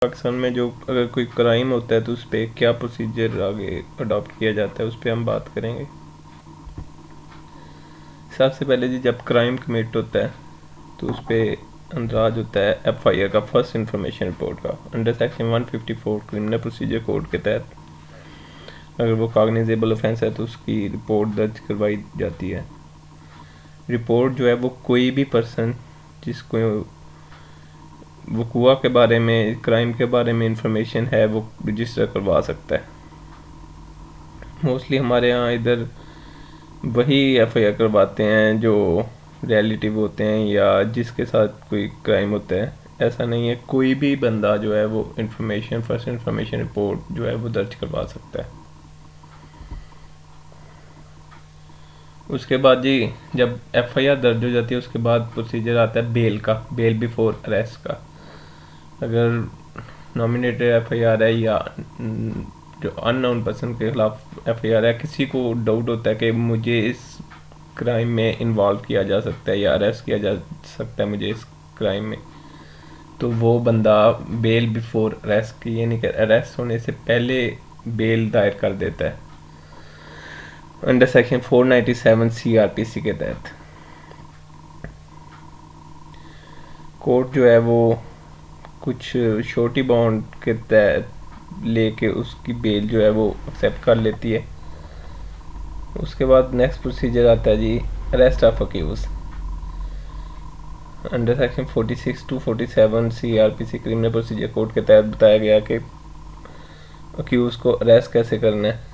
पाकिस्तान में जो अगर कोई क्राइम होता है तो उस पर क्या प्रोसीजर आगे अडॉप्ट किया जाता है उस पर हम बात करेंगे। सबसे पहले जी जब क्राइम कमिट होता है तो उस पर अंदाज होता है FIR का, फर्स्ट इंफॉर्मेशन रिपोर्ट का, under section 154 criminal procedure code के तहत। अगर वो कॉग्निजेबल ऑफेंस है तो उसकी रिपोर्ट दर्ज करवाई जाती है। रिपोर्ट जो है वो कोई भी पर्सन जिसको वक़ुआ के बारे में, क्राइम के बारे में इंफॉर्मेशन है वो रजिस्टर करवा सकता है। मोस्टली हमारे यहाँ इधर वही FIR करवाते हैं जो रिलेटिव होते हैं या जिसके साथ कोई क्राइम होता है। ऐसा नहीं है, कोई भी बंदा जो है वो फर्स्ट इंफॉर्मेशन रिपोर्ट जो है वो दर्ज करवा सकता है। उसके बाद जी जब FIR दर्ज हो जाती है उसके बाद प्रोसीजर आता है बेल का, बेल बिफोर अरेस्ट का। अगर नॉमिनेटेड FIR है या जो अननोन पर्सन के खिलाफ FIR है, किसी को डाउट होता है कि मुझे इस क्राइम में इन्वॉल्व किया जा सकता है या अरेस्ट किया जा सकता है मुझे इस क्राइम में, तो वो बंदा बेल बिफोर अरेस्ट की, यानी कि अरेस्ट होने से पहले बेल दायर कर देता है अंडर सेक्शन 497 CRPC के तहत। कोर्ट जो है वो कुछ छोटी बाउंड के तहत लेके उसकी बेल जो है वो एक्सेप्ट कर लेती है। उसके बाद नेक्स्ट प्रोसीजर आता है जी arrest of accused. Under section 46 to 47 CRPC criminal procedure code के तहत बताया गया कि अक्यूज को अरेस्ट कैसे करना है।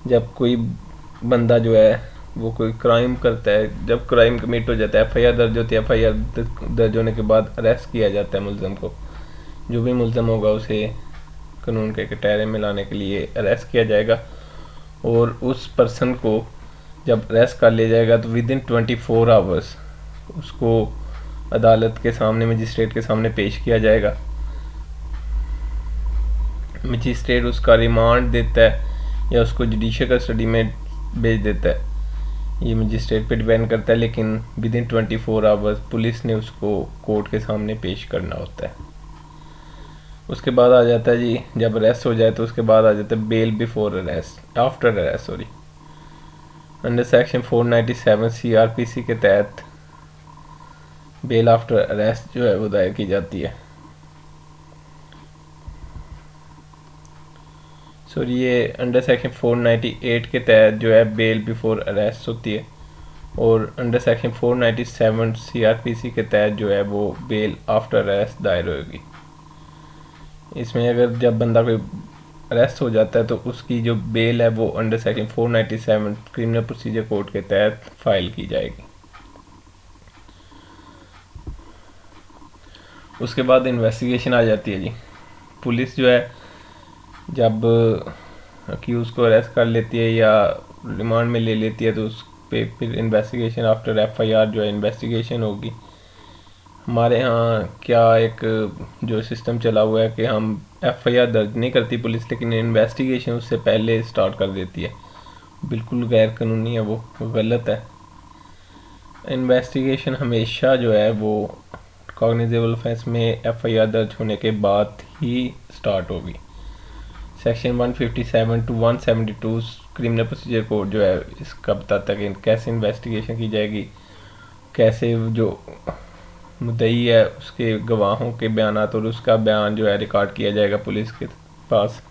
जब कोई बंदा जो है वो कोई क्राइम करता है, जब क्राइम कमिट हो जाता है, FIR दर्ज होती है, FIR दर्ज होने के बाद अरेस्ट किया जाता है मुलज़म को। जो भी मुलज़म होगा उसे कानून के कटहरे में लाने के लिए अरेस्ट किया जाएगा और उस पर्सन को जब अरेस्ट कर लिया जाएगा तो विद इन 24 आवर्स उसको अदालत के सामने, मजिस्ट्रेट के सामने पेश किया जाएगा। मजिस्ट्रेट उसका रिमांड देता है या उसको जुडिशियल कस्टडी में भेज देता है, ये मजिस्ट्रेट पे डिपेंड करता है, लेकिन विद इन 24 आवर्स पुलिस ने उसको कोर्ट के सामने पेश करना होता है। उसके बाद आ जाता है जी जब अरेस्ट हो जाए तो उसके बाद आ जाता है bail before arrest, after arrest sorry. Under section 497 CRPC के तहत बेल आफ्टर अरेस्ट जो है वो दायर की जाती है। सॉरी, ये अंडर सेक्शन 498 के तहत जो है बेल बिफोर अरेस्ट होती है और अंडर सेक्शन 497 CRPC के तहत जो है वो बेल आफ्टर अरेस्ट दायर होगी। इसमें अगर जब बंदा कोई अरेस्ट हो जाता है तो उसकी जो बेल है वो under section 497 criminal procedure code के तहत फाइल की जाएगी। उसके बाद इन्वेस्टिगेशन आ जाती है जी। पुलिस जो है जब अक्यूज को अरेस्ट कर लेती है या रिमांड में ले लेती है तो उस पर फिर इन्वेस्टिगेशन आफ्टर FIR जो है इन्वेस्टिगेशन होगी। हमारे यहाँ क्या एक जो सिस्टम चला हुआ है कि हम FIR दर्ज नहीं करती पुलिस, लेकिन इन्वेस्टिगेशन उससे पहले स्टार्ट कर देती है। बिल्कुल गैर कानूनी है, वो गलत है। इन्वेस्टिगेशन हमेशा जो है वो कॉग्निजेबल ऑफेंस में FIR दर्ज होने के बाद ही स्टार्ट होगी। Section 157 to 172 criminal procedure code जो है इसका बताता है कि कैसे इन्वेस्टिगेशन की जाएगी, कैसे जो मुद्दई है उसके गवाहों के बयान और उसका बयान जो है रिकॉर्ड किया जाएगा पुलिस के पास।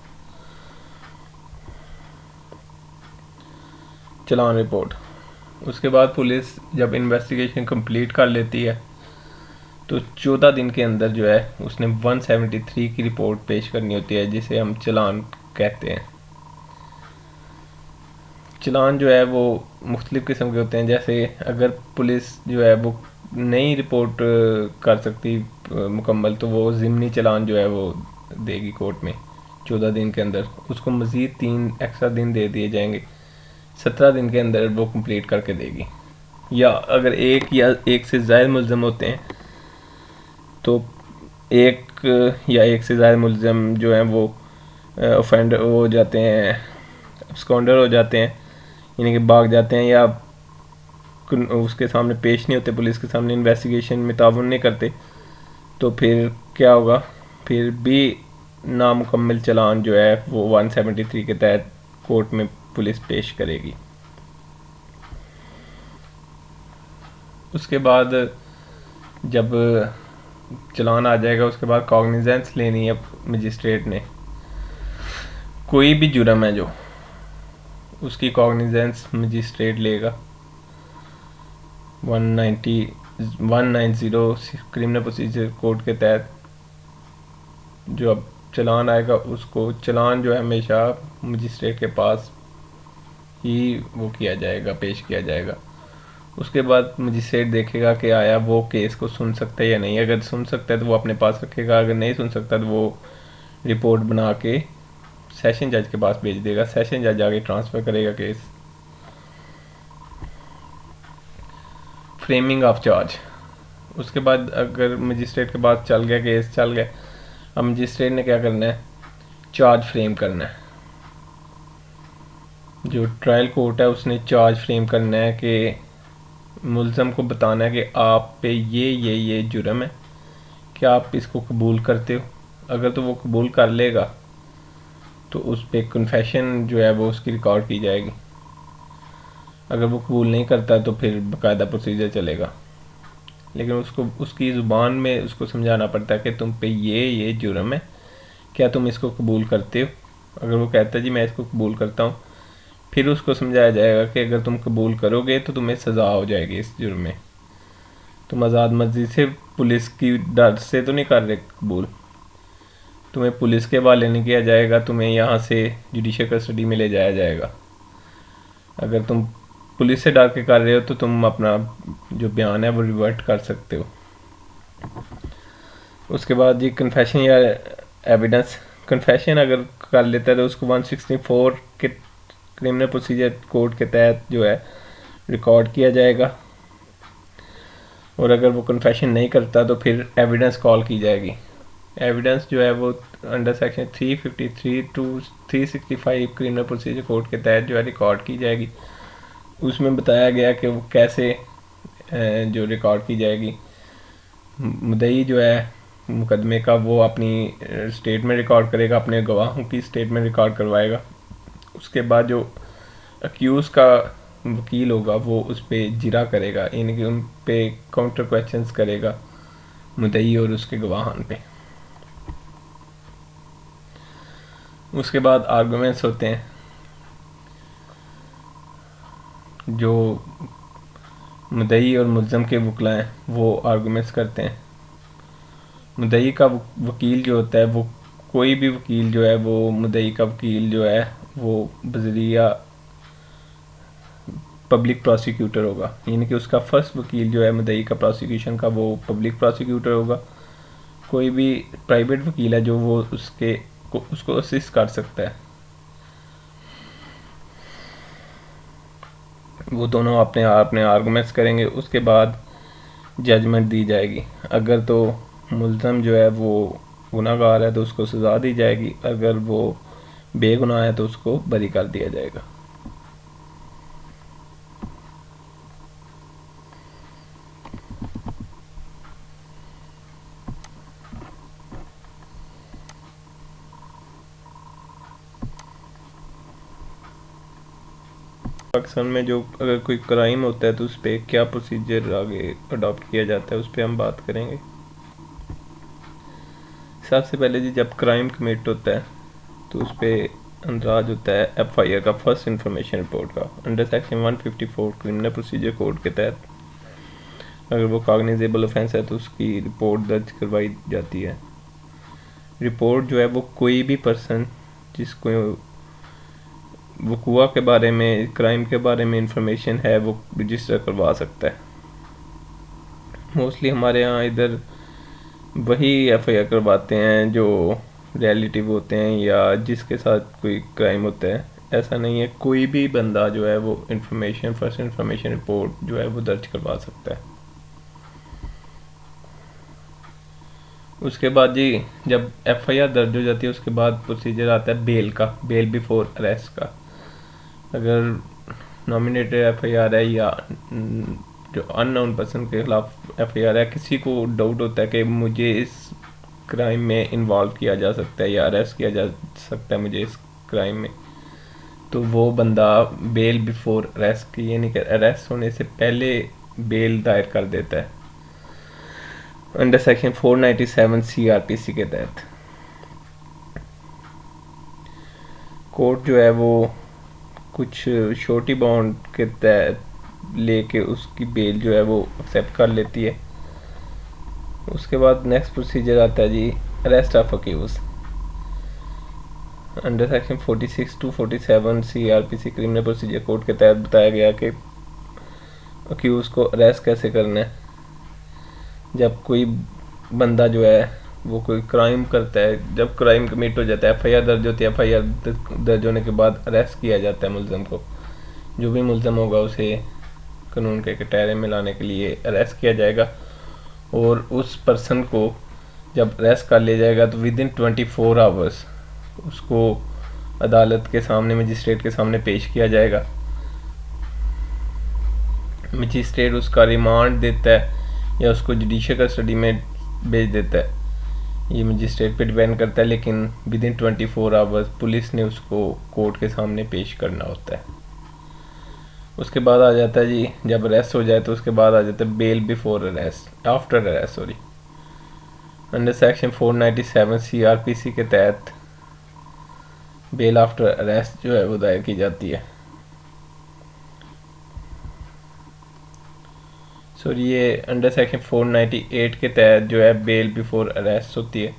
चलान रिपोर्ट, उसके बाद पुलिस जब इन्वेस्टिगेशन कंप्लीट कर लेती है तो 14 दिन के अंदर जो है उसने 173 की रिपोर्ट पेश करनी होती है, जिसे हम चलान कहते हैं। चलान जो है वो मुख्तलिफ़ किस्म के होते हैं। जैसे अगर पुलिस जो है वो नहीं रिपोर्ट कर सकती मुकम्मल तो वो ज़िमनी चलान जो है वो देगी कोर्ट में 14 दिन के अंदर। उसको मज़ीद 3 एक्स्ट्रा दिन दे दिए जाएंगे, 17 दिन के अंदर वो कंप्लीट करके देगी। या अगर एक या एक से ज़्यादा मुलज़म होते हैं तो एक या एक से ज़्यादा मुलज़म जो हैं वो ऑफेंडर हो जाते हैं, अब्सकॉन्डर हो जाते हैं, यानी कि भाग जाते हैं या उसके सामने पेश नहीं होते, पुलिस के सामने इन्वेस्टिगेशन में ताउन नहीं करते, तो फिर क्या होगा, फिर भी नामुकम्मल चालान जो है वो 173 के तहत कोर्ट में पुलिस पेश करेगी। उसके बाद जब चालान आ जाएगा उसके बाद कॉग्निजेंस लेनी है मजिस्ट्रेट ने। कोई भी जुर्म है जो उसकी कॉग्निजेंस मजिस्ट्रेट लेगा। 190 क्रिमिनल प्रोसीजर कोड के तहत जो अब चालान आएगा उसको चालान जो है हमेशा मजिस्ट्रेट के पास ही वो किया जाएगा, पेश किया जाएगा। उसके बाद मजिस्ट्रेट देखेगा कि आया वो केस को सुन सकता है या नहीं। अगर सुन सकता है तो वो अपने पास रखेगा, अगर नहीं सुन सकता तो वो रिपोर्ट बना के सेशन जज के पास भेज देगा। सेशन जज आगे ट्रांसफ़र करेगा केस। Framing of charge. उसके बाद अगर मजिस्ट्रेट के पास चल गया, केस चल गया, अब मजिस्ट्रेट ने क्या करना है, चार्ज फ्रेम करना है। जो ट्रायल कोर्ट है उसने चार्ज फ्रेम करना है कि मुल्ज़म को बताना है कि आप पे ये जुर्म है, क्या आप इसको कबूल करते हो। अगर तो वो कबूल कर लेगा तो उस पर कन्फेशन जो है वो उसकी रिकॉर्ड की जाएगी। अगर वो कबूल नहीं करता तो फिर बाकायदा प्रोसीजर चलेगा। लेकिन उसको उसकी ज़ुबान में उसको समझाना पड़ता है कि तुम पे ये जुर्म है, क्या तुम इसको कबूल करते हो। अगर वो कहता है जी मैं इसको कबूल करता हूँ, फिर उसको समझाया जाएगा कि अगर तुम कबूल करोगे तो तुम्हें सज़ा हो जाएगी इस जुर्म में। तुम आज़ाद मर्जी से पुलिस की डर से तो नहीं कर रहे कबूल, तुम्हें पुलिस के हवाले नहीं किया जाएगा, तुम्हें यहाँ से जुडिशल कस्टडी में ले जाया जाएगा। अगर तुम पुलिस से डर के कर रहे हो तो तुम अपना जो बयान है वो रिवर्ट कर सकते हो। उसके बाद ये कन्फेशन या एविडेंस। कन्फेशन अगर कर लेता है तो उसको 164 के क्रिमिनल प्रोसीजर कोड के तहत जो है रिकॉर्ड किया जाएगा। और अगर वो कन्फेशन नहीं करता तो फिर एविडेंस कॉल की जाएगी। एविडेंस जो है वो under section 353 to 365 criminal procedure code के तहत जो है रिकॉर्ड की जाएगी। उसमें बताया गया कि वो कैसे जो रिकॉर्ड की जाएगी। मुद्दई जो है मुकदमे का वो अपनी स्टेटमेंट रिकॉर्ड करेगा, अपने गवाहों की स्टेटमेंट रिकॉर्ड करवाएगा। उसके बाद जो अक्यूज़ का वकील होगा वो उस पर जिरा करेगा, यानी कि उन पे काउंटर क्वेश्चंस करेगा मुद्दई और उसके गवाहान पे। उसके बाद आर्गूमेंट्स होते हैं। जो मुद्दई और मुल्ज़म के वकला हैं वो आर्गूमेंट्स करते हैं। मुद्दई का वकील जो होता है वो कोई भी वकील जो है वो मुद्दई का वकील जो है वो बज़रिया पब्लिक प्रोसिक्यूटर होगा, यानी कि उसका फर्स्ट वकील जो है मुद्दई का प्रोसिक्यूशन का वो पब्लिक प्रोसिक्यूटर होगा। कोई भी प्राइवेट वकील है जो वो उसको असिस्ट कर सकता है। वो दोनों अपने आर्गूमेंट्स करेंगे। उसके बाद जजमेंट दी जाएगी। अगर तो मुल्ज़म जो है वो गुनाहगार है तो उसको सज़ा दी जाएगी, अगर वो बेगुनाह है तो उसको बरी कर दिया जाएगा। पाकिस्तान में जो अगर कोई क्राइम होता है तो उस पर क्या प्रोसीजर आगे अडॉप्ट किया जाता है उस पर हम बात करेंगे। सबसे पहले जी जब क्राइम कमिट होता है तो उस पर अंदाज होता है FIR का, फर्स्ट इंफॉर्मेशन रिपोर्ट का। Under section 154 criminal procedure code के तहत अगर वो कॉग्निजेबल ऑफेंस है तो उसकी रिपोर्ट दर्ज करवाई जाती है। रिपोर्ट जो है वो कोई भी पर्सन जिसको वक़ूआ के बारे में, क्राइम के बारे में इंफॉर्मेशन है वो रजिस्टर करवा सकता है। मोस्टली हमारे यहाँ इधर वही FIR करवाते हैं जो रिलेटिव होते हैं या जिसके साथ कोई क्राइम होता है। ऐसा नहीं है, कोई भी बंदा जो है वो फर्स्ट इंफॉर्मेशन रिपोर्ट जो है वो दर्ज करवा सकता है। उसके बाद जी जब FIR दर्ज हो जाती है उसके बाद प्रोसीजर आता है बेल का, बेल बिफोर अरेस्ट का। अगर नॉमिनेटेड FIR है या जो अननोन पर्सन के खिलाफ FIR है, किसी को डाउट होता है कि मुझे इस क्राइम में इन्वॉल्व किया जा सकता है या अरेस्ट किया जा सकता है मुझे इस क्राइम में, तो वो बंदा बेल बिफोर अरेस्ट की, यानी कि अरेस्ट होने से पहले बेल दायर कर देता है अंडर सेक्शन 497 CRPC के तहत। कोर्ट जो है वो कुछ छोटी बाउंड के तहत लेके उसकी बेल जो है वो एक्सेप्ट कर लेती है। उसके बाद नेक्स्ट प्रोसीजर आता है जी arrest of accused. Under section 46 to 47 CRPC criminal procedure code के तहत बताया गया कि अक्यूज को अरेस्ट कैसे करना है। जब कोई बंदा जो है वो कोई क्राइम करता है, जब क्राइम कमिट हो जाता है, FIR दर्ज होती है, FIR दर्ज होने के बाद अरेस्ट किया जाता है मुलज़म को। जो भी मुलज़म होगा उसे कानून के कटहरे में लाने के लिए अरेस्ट किया जाएगा, और उस पर्सन को जब अरेस्ट कर लिया जाएगा तो विद इन 24 आवर्स उसको अदालत के सामने, मजिस्ट्रेट के सामने पेश किया जाएगा। मजिस्ट्रेट उसका रिमांड देता है या उसको जुडिशियल कस्टडी में भेज देता है, ये मजिस्ट्रेट पे डिपेंड करता है, लेकिन विद इन 24 आवर्स पुलिस ने उसको कोर्ट के सामने पेश करना होता है। उसके बाद आ जाता है जी, जब अरेस्ट हो जाए तो उसके बाद आ जाता है bail before arrest, after arrest sorry. Under section 497 CRPC के तहत बेल आफ्टर अरेस्ट जो है वो दायर की जाती है। सॉरी, ये अंडर सेक्शन 498 के तहत जो है बेल बिफोर अरेस्ट होती है,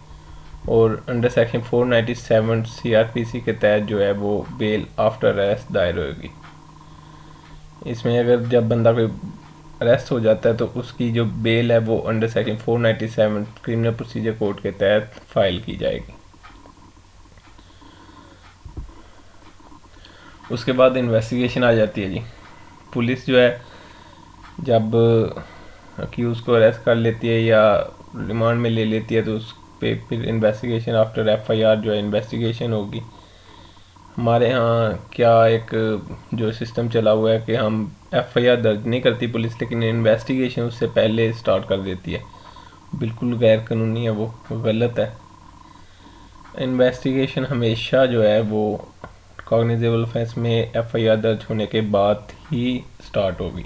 और अंडर सेक्शन 497 CRPC के तहत जो है वो बेल आफ्टर अरेस्ट दायर होगी। इसमें अगर जब बंदा कोई अरेस्ट हो जाता है तो उसकी जो बेल है वो under section 497 criminal procedure code के तहत फाइल की जाएगी। उसके बाद इन्वेस्टिगेशन आ जाती है जी। पुलिस जो है जब अक्यूज को अरेस्ट कर लेती है या रिमांड में ले लेती है तो उस पर फिर इन्वेस्टिगेशन आफ्टर FIR जो है इन्वेस्टिगेशन होगी। हमारे यहाँ क्या एक जो सिस्टम चला हुआ है कि हम FIR दर्ज नहीं करती पुलिस, लेकिन इन्वेस्टिगेशन उससे पहले स्टार्ट कर देती है। बिल्कुल गैर कानूनी है, वो गलत है। इन्वेस्टिगेशन हमेशा जो है वो कॉग्निजेबल ऑफेंस में FIR दर्ज होने के बाद ही स्टार्ट होगी।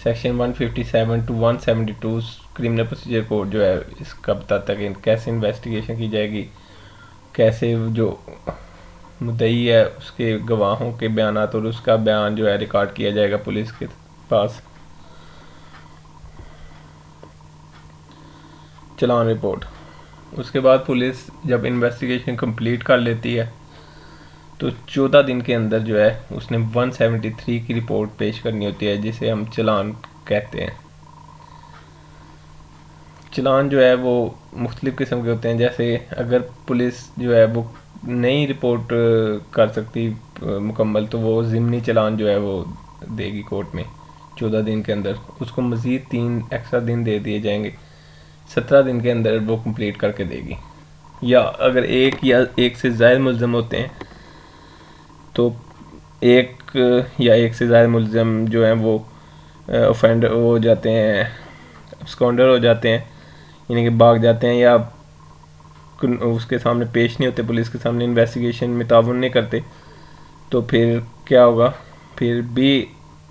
Section 157 to 172 criminal procedure code जो है इसका बताता है कि कैसे इन्वेस्टिगेशन की जाएगी, कैसे जो मुद्दई है उसके गवाहों के बयान और उसका बयान जो है रिकॉर्ड किया जाएगा पुलिस के पास। चलान रिपोर्ट। उसके बाद पुलिस जब इन्वेस्टिगेशन कंप्लीट कर लेती है तो 14 दिन के अंदर जो है उसने 173 की रिपोर्ट पेश करनी होती है, जिसे हम चलान कहते हैं। चलान जो है वो मुख्तलिफ़ किस्म के होते हैं। जैसे अगर पुलिस जो है वो नहीं रिपोर्ट कर सकती मुकम्मल, तो वो ज़िमनी चलान जो है वो देगी कोर्ट में 14 दिन के अंदर। उसको मज़ीद 3 एक्स्ट्रा दिन दे दिए जाएंगे, 17 दिन के अंदर वो कंप्लीट करके देगी। या अगर एक या एक से ज़्यादा मुलज़म होते हैं तो एक या एक से ज़्यादा मुलज़म जो हैं वो ऑफेंडर हो जाते हैं, अब्सकॉन्डर हो जाते हैं, यानी कि भाग जाते हैं या उसके सामने पेश नहीं होते, पुलिस के सामने इन्वेस्टिगेशन में ताउन नहीं करते, तो फिर क्या होगा, फिर भी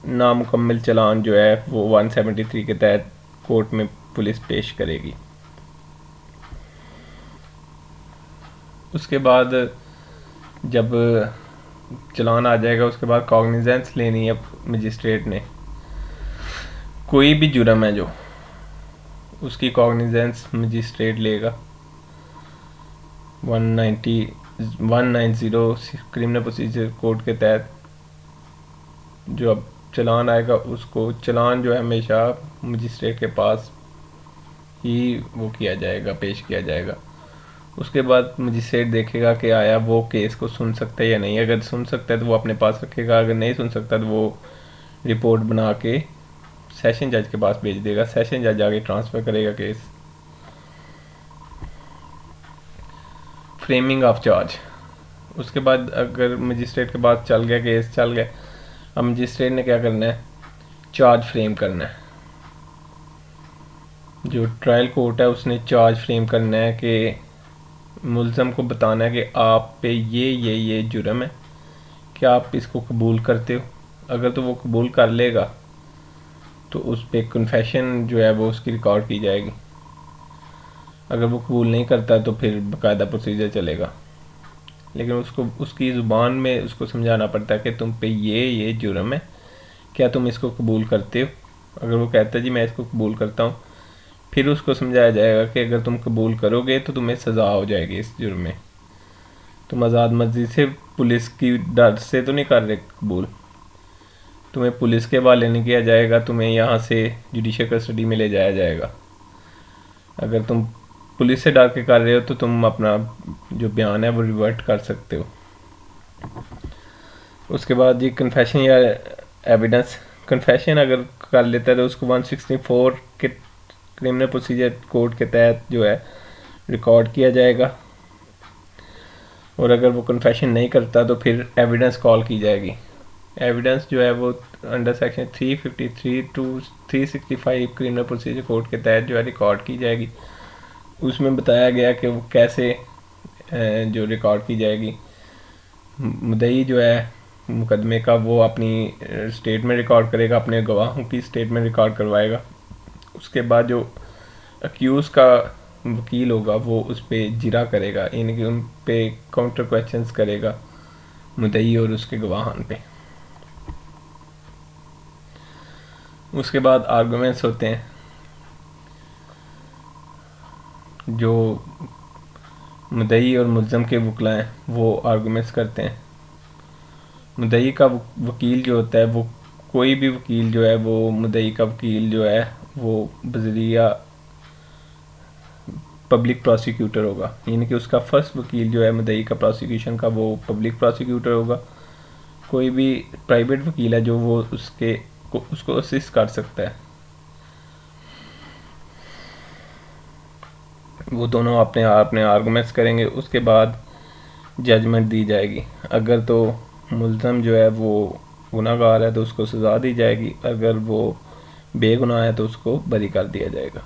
नामुकम्मल चलान जो है वो 173 के तहत कोर्ट में पुलिस पेश करेगी। उसके बाद जब चलान आ जाएगा उसके बाद कॉग्निजेंस लेनी है मजिस्ट्रेट ने। कोई भी जुर्म है जो उसकी कॉग्निजेंस मजिस्ट्रेट लेगा। 190 क्रिमिनल प्रोसीजर कोड के तहत जो अब चलान आएगा उसको, चलान जो है हमेशा मजिस्ट्रेट के पास ही वो किया जाएगा, पेश किया जाएगा। उसके बाद मजिस्ट्रेट देखेगा कि आया वो केस को सुन सकता है या नहीं। अगर सुन सकता है तो वो अपने पास रखेगा, अगर नहीं सुन सकता तो वो रिपोर्ट बना के सेशन जज के पास भेज देगा, सेशन जज आगे ट्रांसफ़र करेगा केस। Framing of charge. उसके बाद अगर मजिस्ट्रेट के पास चल गया, केस चल गया, अब मजिस्ट्रेट ने क्या करना है, चार्ज फ्रेम करना है। जो ट्रायल कोर्ट है उसने चार्ज फ्रेम करना है कि मुल्ज़म को बताना है कि आप पे ये जुर्म है, क्या आप इसको कबूल करते हो। अगर तो वो कबूल कर लेगा तो उस पर कन्फेशन जो है वो उसकी रिकॉर्ड की जाएगी। अगर वो कबूल नहीं करता तो फिर बाकायदा प्रोसीजर चलेगा, लेकिन उसको उसकी ज़ुबान में उसको समझाना पड़ता है कि तुम पे ये जुर्म है, क्या तुम इसको कबूल करते हो। अगर वो कहता है जी मैं इसको कबूल करता हूँ, फिर उसको समझाया जाएगा कि अगर तुम कबूल करोगे तो तुम्हें सज़ा हो जाएगी इस जुर्म में। तुम आज़ाद मर्जी से पुलिस की डर से तो नहीं कर रहे कबूल, तुम्हें पुलिस के हवाले नहीं किया जाएगा, तुम्हें यहाँ से जुडिशल कस्टडी में ले जाया जाएगा। अगर तुम पुलिस से डर के कर रहे हो तो तुम अपना जो बयान है वो रिवर्ट कर सकते हो। उसके बाद ये कन्फेशन या एविडेंस, कन्फेशन अगर कर लेता है तो उसको 164 के क्रिमिनल प्रोसीजर कोड के तहत जो है रिकॉर्ड किया जाएगा, और अगर वो कन्फेशन नहीं करता तो फिर एविडेंस कॉल की जाएगी। एविडेंस जो है वो under section 353 to 365 criminal procedure code के तहत जो है रिकॉर्ड की जाएगी। उसमें बताया गया कि वो कैसे जो रिकॉर्ड की जाएगी। मुद्दई जो है मुकदमे का वो अपनी स्टेटमेंट रिकॉर्ड करेगा, अपने गवाहों की स्टेटमेंट रिकॉर्ड करवाएगा। उसके बाद जो अक्यूज़ का वकील होगा वो उस पर जिरा करेगा, यानी कि उन पे काउंटर क्वेश्चंस करेगा मुद्दई और उसके गवाहान पे। उसके बाद आर्गूमेंट्स होते हैं, जो मुद्दई और मुल्ज़म के वकला हैं वो आर्गूमेंट्स करते हैं। मुद्दई का वकील जो होता है वो कोई भी वकील जो है वो मुद्दई का वकील जो है वो बज़रिया पब्लिक प्रोसिक्यूटर होगा, यानी कि उसका फर्स्ट वकील जो है मुद्दई का प्रोसिक्यूशन का वो पब्लिक प्रोसिक्यूटर होगा। कोई भी प्राइवेट वकील है जो वो उसको असिस्ट कर सकता है। वो दोनों अपने अपने आर्गूमेंट्स करेंगे, उसके बाद जजमेंट दी जाएगी। अगर तो मुल्ज़म जो है वो गुनाहगार है तो उसको सज़ा दी जाएगी, अगर वो बेगुनाह है तो उसको बरी कर दिया जाएगा।